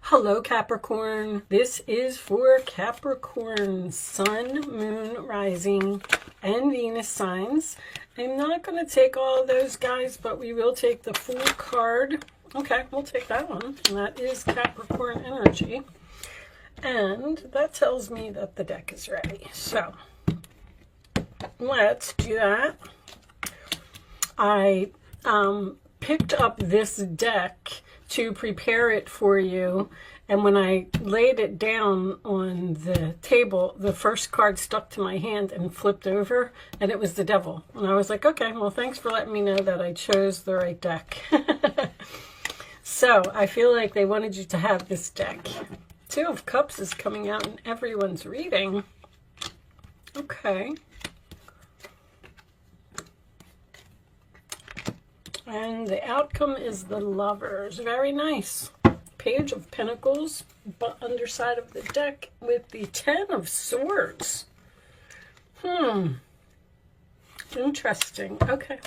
Hello Capricorn, this is for Capricorn Sun, Moon, Rising, and Venus signs. I'm not going to take all of those guys, but we will take the Fool card. Okay, we'll take that one, and that is Capricorn energy. And that tells me that the deck is ready. So, let's do that. I picked up this deck to prepare it for you, and when I laid it down on the table, the first card stuck to my hand and flipped over, and it was the Devil. And I was like, okay, well, thanks for letting me know that I chose the right deck. So I feel like they wanted you to have this deck. Two of Cups is coming out in everyone's reading. Okay. And the outcome is the Lovers. Very nice. Page of Pentacles, but underside of the deck with the Ten of Swords. Interesting. Okay.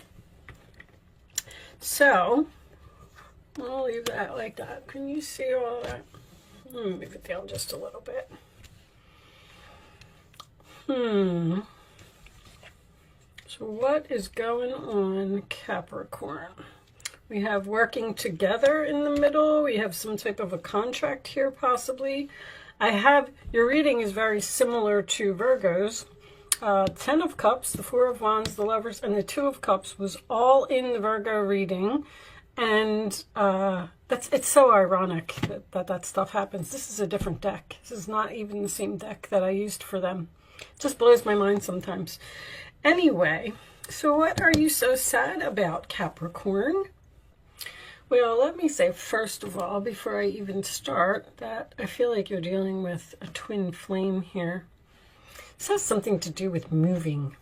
So, I'll leave that like that. Can you see all that? Move it down just a little bit. So what is going on, Capricorn? We have working together in the middle. We have some type of a contract here, possibly. Your reading is very similar to Virgo's. Ten of Cups, the Four of Wands, the Lovers, and the Two of Cups was all in the Virgo reading. And it's so ironic that stuff happens. This is a different deck. This is not even the same deck that I used for them. It just blows my mind sometimes. Anyway, so what are you so sad about, Capricorn? Well, let me say, first of all, before I even start, that I feel like you're dealing with a twin flame here. This has something to do with moving.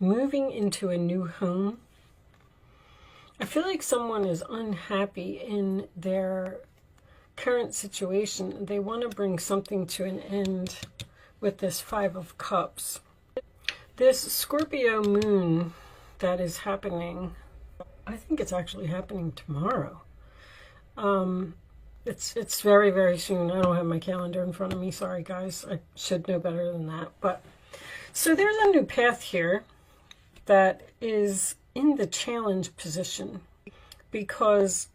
Moving into a new home. I feel like someone is unhappy in their current situation. They want to bring something to an end with this Five of Cups. This Scorpio moon that is happening, I think it's actually happening tomorrow. It's very, very soon. I don't have my calendar in front of me. Sorry, guys. I should know better than that. But so there's a new path here that is in the challenge position because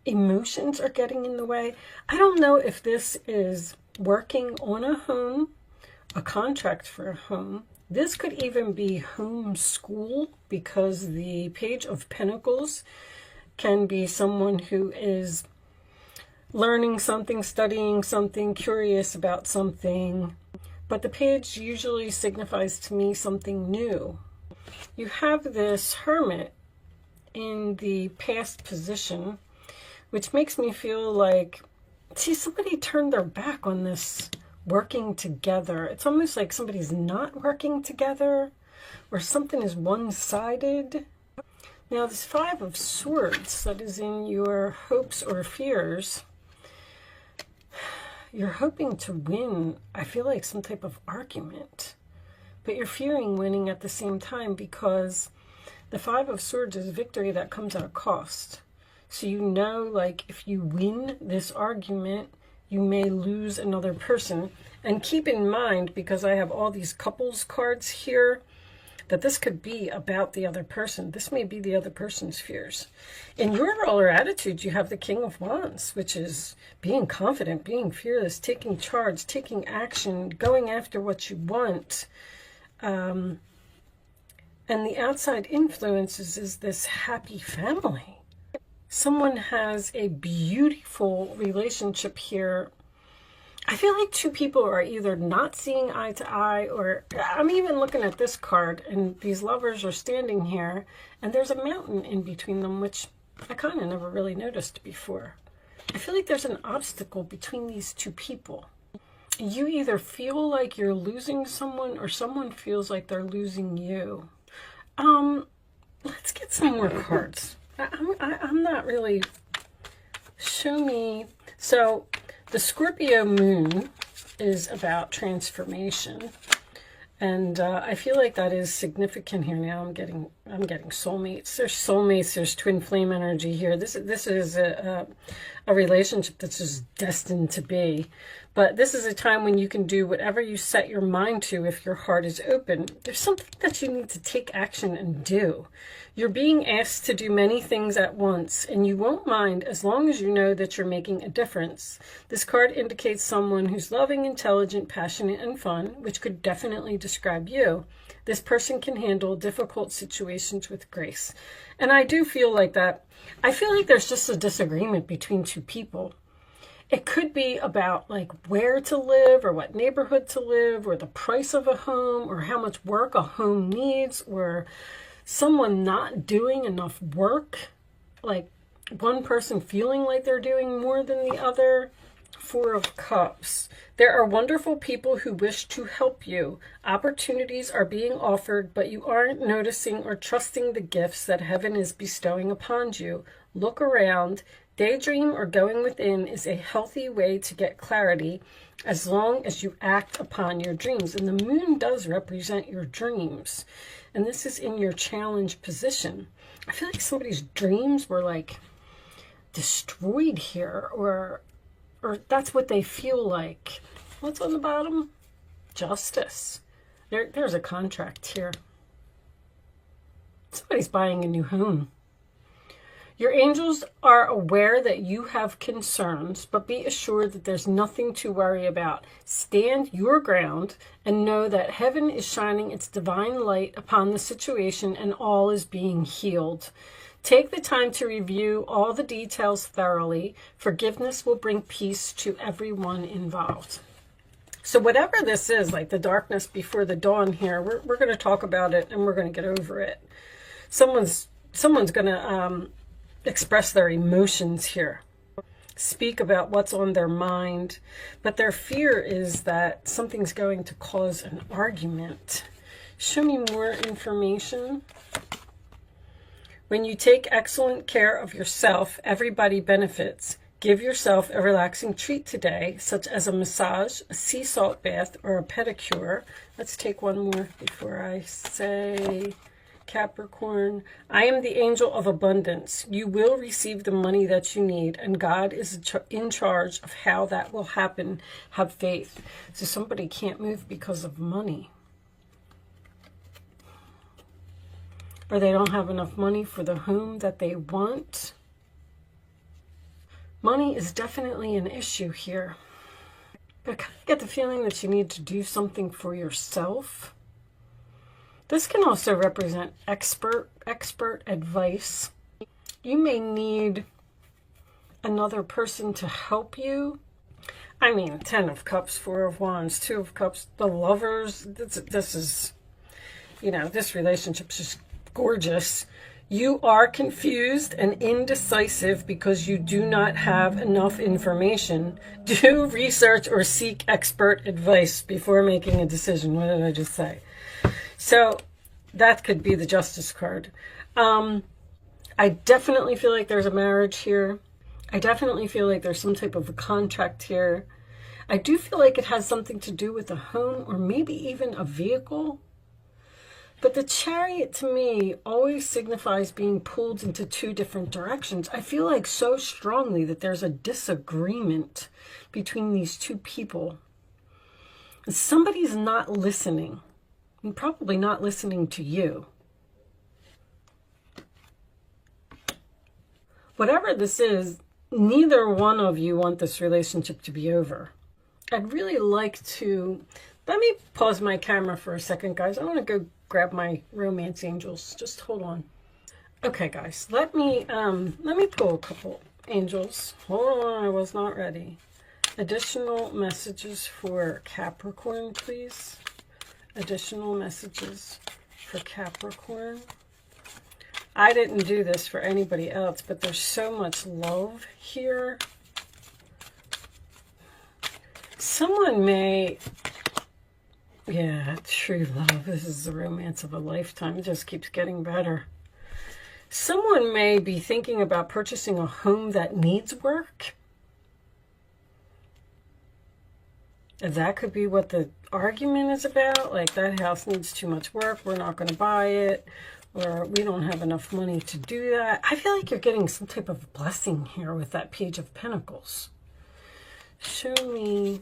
emotions are getting in the way. I don't know if this is working on a home, a contract for a home. This could even be homeschool, because the Page of Pentacles can be someone who is learning something, studying something, curious about something. But the page usually signifies to me something new. You have this Hermit in the past position, which makes me feel like, see, somebody turned their back on this working together. It's almost like somebody's not working together, or something is one-sided. Now, this Five of Swords that is in your hopes or fears, you're hoping to win, I feel like, some type of argument, but you're fearing winning at the same time, because the Five of Swords is victory that comes at a cost. So you know, like, if you win this argument, you may lose another person. And keep in mind, because I have all these couples cards here, that this could be about the other person. This may be the other person's fears. In your role or attitude, you have the King of Wands, which is being confident, being fearless, taking charge, taking action, going after what you want. And the outside influences is this happy family. Someone has a beautiful relationship here. I feel like two people are either not seeing eye to eye, or I'm even looking at this card and these lovers are standing here and there's a mountain in between them, which I kind of never really noticed before. I feel like there's an obstacle between these two people. You either feel like you're losing someone, or someone feels like they're losing you. Let's get some more cards. I'm not really... Show me... So, the Scorpio moon is about transformation. And I feel like that is significant here now. I'm getting soulmates. There's soulmates. There's twin flame energy here. This is a a relationship that's just destined to be. But this is a time when you can do whatever you set your mind to if your heart is open. There's something that you need to take action and do. You're being asked to do many things at once, and you won't mind as long as you know that you're making a difference. This card indicates someone who's loving, intelligent, passionate, and fun, which could definitely describe you. This person can handle difficult situations with grace. And I do feel like that. I feel like there's just a disagreement between two people. It could be about like where to live or what neighborhood to live or the price of a home or how much work a home needs or someone not doing enough work, like one person feeling like they're doing more than the other. Four of Cups. There are wonderful people who wish to help you. Opportunities are being offered, but you aren't noticing or trusting the gifts that heaven is bestowing upon you. Look around. Daydream or going within is a healthy way to get clarity as long as you act upon your dreams. And the moon does represent your dreams. And this is in your challenge position. I feel like somebody's dreams were like destroyed here, or that's what they feel like. What's on the bottom? Justice. There's a contract here. Somebody's buying a new home. Your angels are aware that you have concerns, but be assured that there's nothing to worry about. Stand your ground and know that heaven is shining its divine light upon the situation and all is being healed. Take the time to review all the details thoroughly. Forgiveness will bring peace to everyone involved. So whatever this is, like the darkness before the dawn here, we're going to talk about it and we're going to get over it. Someone's going to express their emotions here, speak about what's on their mind, but their fear is that something's going to cause an argument. Show me more information. When you take excellent care of yourself, everybody benefits. Give yourself a relaxing treat today, such as a massage, a sea salt bath, or a pedicure. Let's take one more before I say Capricorn. I am the angel of abundance. You will receive the money that you need, and God is in charge of how that will happen. Have faith. So somebody can't move because of money. Or they don't have enough money for the home that they want. Money is definitely an issue here. But I kind of get the feeling that you need to do something for yourself. This can also represent expert advice. You may need another person to help you. I mean, 10 of Cups, 4 of Wands, 2 of Cups, the Lovers. This is, you know, this relationship's just gorgeous. You are confused and indecisive because you do not have enough information. Do research or seek expert advice before making a decision. What did I just say? So that could be the Justice card. I definitely feel like there's a marriage here. I definitely feel like there's some type of a contract here. I do feel like it has something to do with a home or maybe even a vehicle. But the Chariot to me always signifies being pulled into two different directions. I feel like so strongly that there's a disagreement between these two people. Somebody's not listening. And probably not listening to you. Whatever this is, neither one of you want this relationship to be over. I'd really like to... Let me pause my camera for a second, guys. I want to go grab my romance angels. Just hold on. Okay, guys. Let me pull a couple angels. Hold on, I was not ready. Additional messages for Capricorn, please. Additional messages for Capricorn. I didn't do this for anybody else, but there's so much love here. Someone may... Yeah, true love. This is the romance of a lifetime. It just keeps getting better. Someone may be thinking about purchasing a home that needs work. That could be what the argument is about. Like, that house needs too much work. We're not going to buy it. or we don't have enough money to do that. I feel like you're getting some type of blessing here with that Page of Pentacles. Show me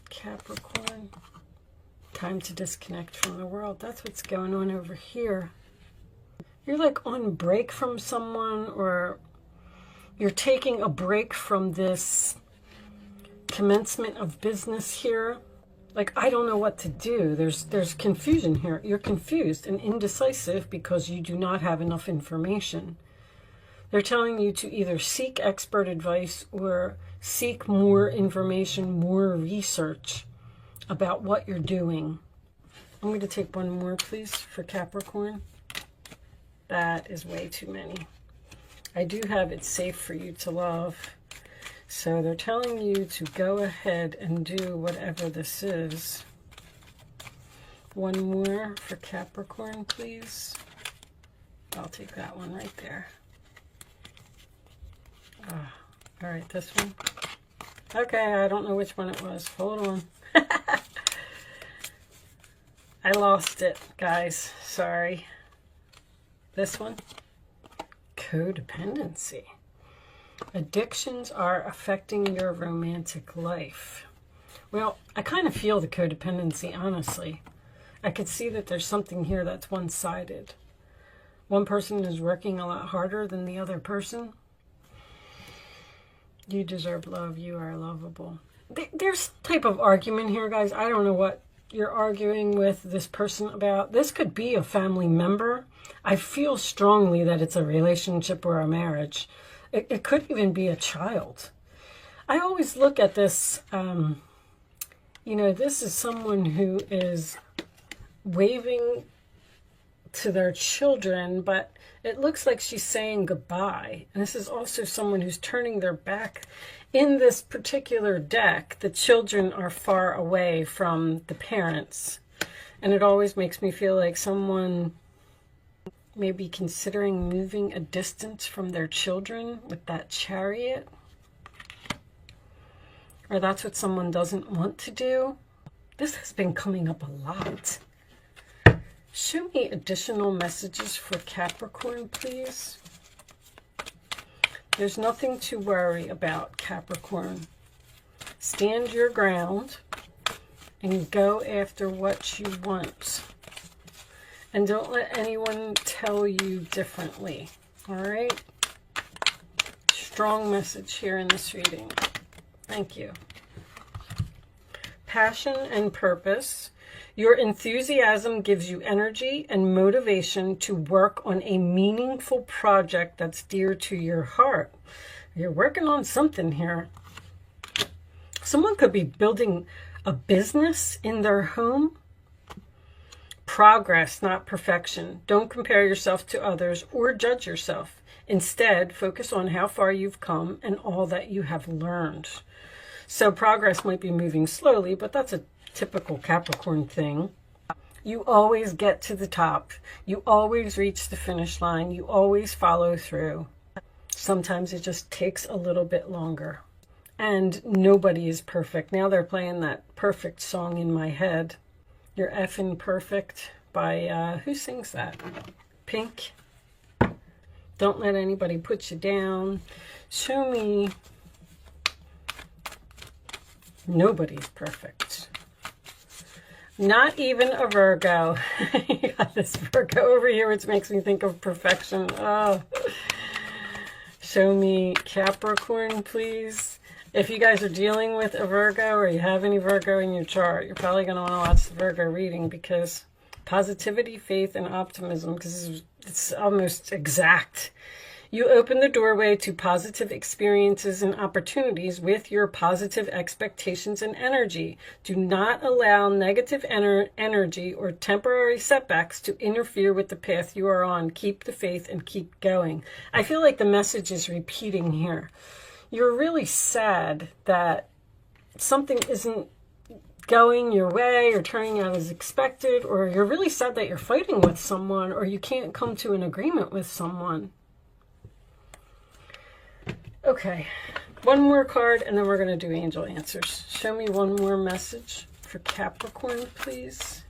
Capricorn. Time to disconnect from the world. That's what's going on over here. You're like on break from someone, or you're taking a break from this commencement of business here. Like, I don't know what to do. There's confusion here. You're confused and indecisive because you do not have enough information. They're telling you to either seek expert advice or seek more information, more research about what you're doing. I'm going to take one more, please, for Capricorn. That is way too many. I do have It's Safe for You to Love. So they're telling you to go ahead and do whatever this is. One more for Capricorn, please. I'll take that one right there. All right, this one. Okay, I don't know which one it was. Hold on. I lost it, guys. Sorry. This one. Codependency. Addictions are affecting your romantic life. Well, I kind of feel the codependency, honestly. I could see that there's something here that's one-sided. One person is working a lot harder than the other person. You deserve love. You are lovable. There's some type of argument here, guys. I don't know what you're arguing with this person about. This could be a family member. I feel strongly that it's a relationship or a marriage. It could even be a child. I always look at this, you know, this is someone who is waving to their children, but it looks like she's saying goodbye. And this is also someone who's turning their back. In this particular deck, the children are far away from the parents. And it always makes me feel like someone may be considering moving a distance from their children with that Chariot. Or that's what someone doesn't want to do. This has been coming up a lot. Show me additional messages for Capricorn, please. There's nothing to worry about, Capricorn. Stand your ground and go after what you want. And don't let anyone tell you differently. All right? Strong message here in this reading. Thank you. Passion and purpose. Your enthusiasm gives you energy and motivation to work on a meaningful project that's dear to your heart. You're working on something here. Someone could be building a business in their home. Progress, not perfection. Don't compare yourself to others or judge yourself. Instead, focus on how far you've come and all that you have learned. So progress might be moving slowly, but that's a typical Capricorn thing. You always get to the top. You always reach the finish line. You always follow through. Sometimes it just takes a little bit longer. And nobody is perfect. Now they're playing that perfect song in my head. You're effing perfect by, who sings that? Pink. Don't let anybody put you down. Show me. Nobody's perfect. Not even a Virgo. You got this Virgo over here, which makes me think of perfection. Oh. Show me Capricorn, please. If you guys are dealing with a Virgo or you have any Virgo in your chart, you're probably going to want to watch the Virgo reading, because positivity, faith, and optimism, because it's almost exact. You open the doorway to positive experiences and opportunities with your positive expectations and energy. Do not allow negative energy or temporary setbacks to interfere with the path you are on. Keep the faith and keep going. I feel like the message is repeating here. You're really sad that something isn't going your way or turning out as expected, or you're really sad that you're fighting with someone, or you can't come to an agreement with someone. Okay, one more card and then we're going to do angel answers. Show me one more message for Capricorn, please.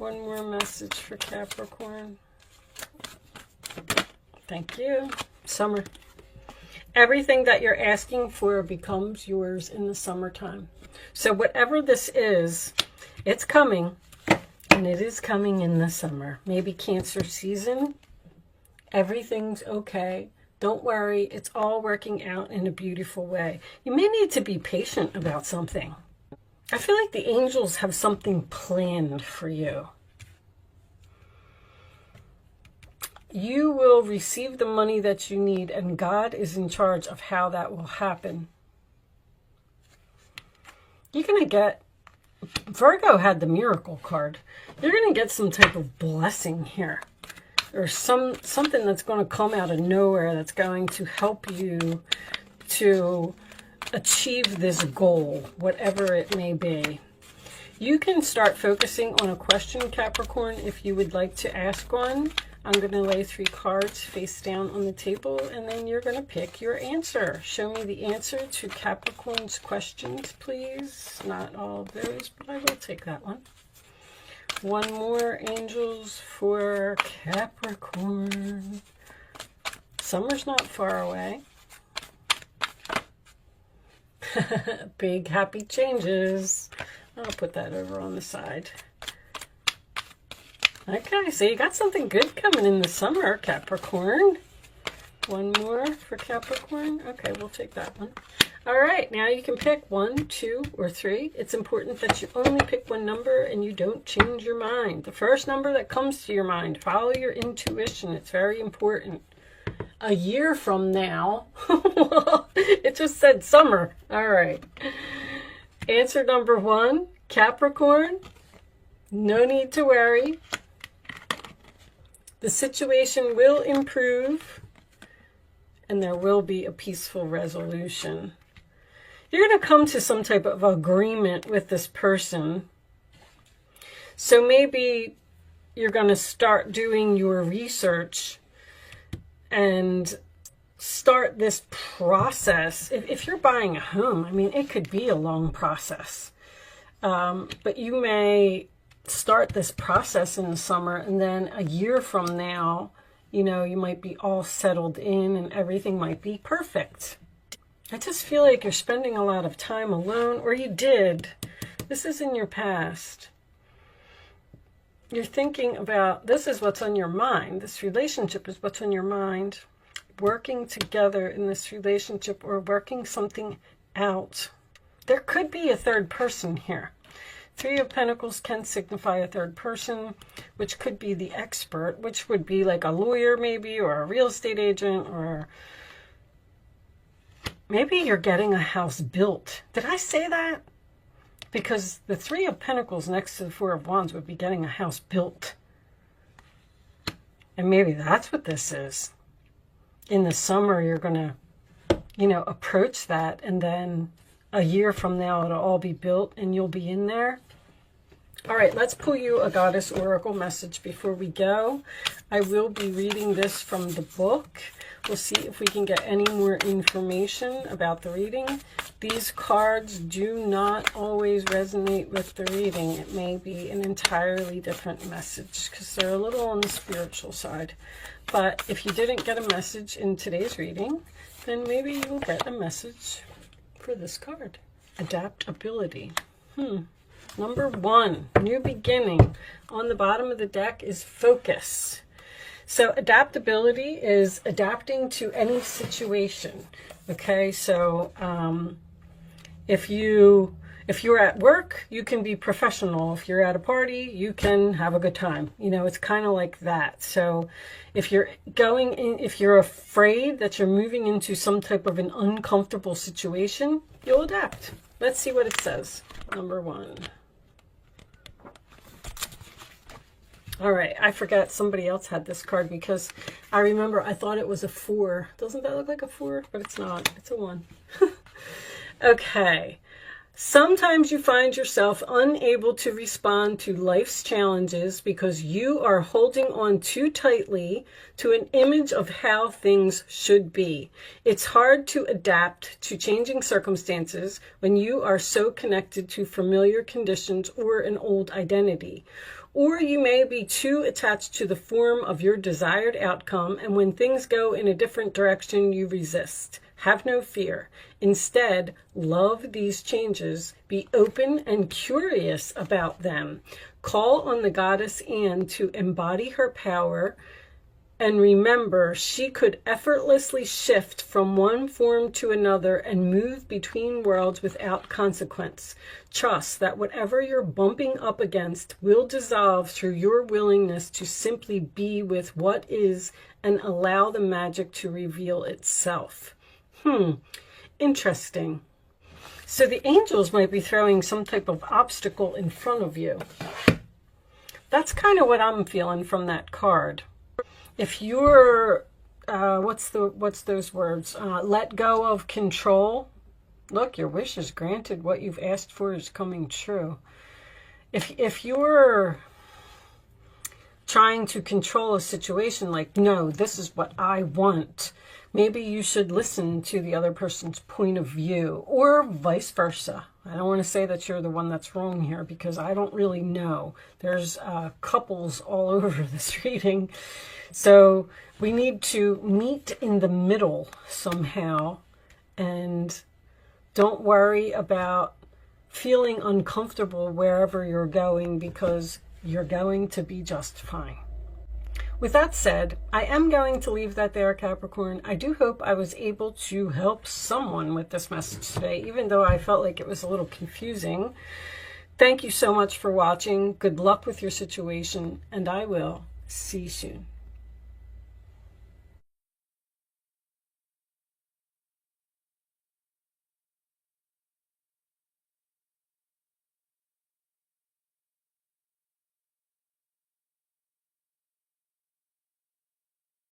One more message for Capricorn. Thank you. Summer. Everything that you're asking for becomes yours in the summertime. So whatever this is, it's coming. And it is coming in the summer. Maybe Cancer season. Everything's okay. Don't worry. It's all working out in a beautiful way. You may need to be patient about something. I feel like the angels have something planned for you. You will receive the money that you need, and God is in charge of how that will happen. You're going to get, Virgo had the miracle card. You're going to get some type of blessing here. Or something that's going to come out of nowhere that's going to help you to achieve this goal, whatever it may be. You can start focusing on a question, Capricorn, if you would like to ask one. I'm going to lay 3 cards face down on the table, and then you're going to pick your answer. Show me the answer to Capricorn's questions, please. Not all of those, but I will take that one. One more, angels, for Capricorn. Summer's not far away. Big happy changes. I'll put that over on the side. Okay, so you got something good coming in the summer, Capricorn. One more for Capricorn. Okay, we'll take that one. All right, now you can pick 1, 2, or 3. It's important that you only pick one number and you don't change your mind. The first number that comes to your mind, follow your intuition. It's very important. A year from now, it just said summer. All right. Answer number 1, Capricorn. No need to worry. The situation will improve, and there will be a peaceful resolution. You're going to come to some type of agreement with this person. So maybe you're going to start doing your research and start this process. If you're buying a home, I mean, it could be a long process. But you may start this process in the summer, and then a year from now, you know, you might be all settled in and everything might be perfect. I just feel like you're spending a lot of time alone, or you did. This is in your past. You're thinking about, this is what's on your mind. This relationship is what's on your mind. Working together in this relationship or working something out. There could be a third person here. 3 of Pentacles can signify a third person, which could be the expert, which would be like a lawyer maybe, or a real estate agent, or maybe you're getting a house built. Did I say that? Because the 3 of Pentacles next to the 4 of Wands would be getting a house built. And maybe that's what this is. In the summer, you're going to, you know, approach that, and then a year from now, it'll all be built and you'll be in there. All right, let's pull you a Goddess Oracle message before we go. I will be reading this from the book. We'll see if we can get any more information about the reading. These cards do not always resonate with the reading. It may be an entirely different message because they're a little on the spiritual side. But if you didn't get a message in today's reading, then maybe you'll get a message for this card. Adaptability. Number 1, new beginning. On the bottom of the deck is focus. So adaptability is adapting to any situation. Okay, so if you're at work, you can be professional. If you're at a party, you can have a good time. You know, it's kind of like that. So if you're going in, if you're afraid that you're moving into some type of an uncomfortable situation, you'll adapt. Let's see what it says. Number 1. All right, I forgot somebody else had this card because I remember I thought it was a 4. Doesn't that look like a 4? But it's not. It's a 1. Okay. Sometimes you find yourself unable to respond to life's challenges because you are holding on too tightly to an image of how things should be. It's hard to adapt to changing circumstances when you are so connected to familiar conditions or an old identity. Or you may be too attached to the form of your desired outcome, and when things go in a different direction, you resist. Have no fear. Instead, love these changes. Be open and curious about them. Call on the goddess Anne to embody her power. And remember, she could effortlessly shift from one form to another and move between worlds without consequence. Trust that whatever you're bumping up against will dissolve through your willingness to simply be with what is and allow the magic to reveal itself. Interesting. So the angels might be throwing some type of obstacle in front of you. That's kind of what I'm feeling from that card. If you're, what's those words? Let go of control. Look, your wish is granted. What you've asked for is coming true. If you're trying to control a situation, like, no, this is what I want, maybe you should listen to the other person's point of view, or vice versa. I don't want to say that you're the one that's wrong here, because I don't really know. There's couples all over this reading. So we need to meet in the middle somehow, and don't worry about feeling uncomfortable wherever you're going, because you're going to be just fine. With that said, I am going to leave that there, Capricorn. I do hope I was able to help someone with this message today, even though I felt like it was a little confusing. Thank you so much for watching. Good luck with your situation, and I will see you soon.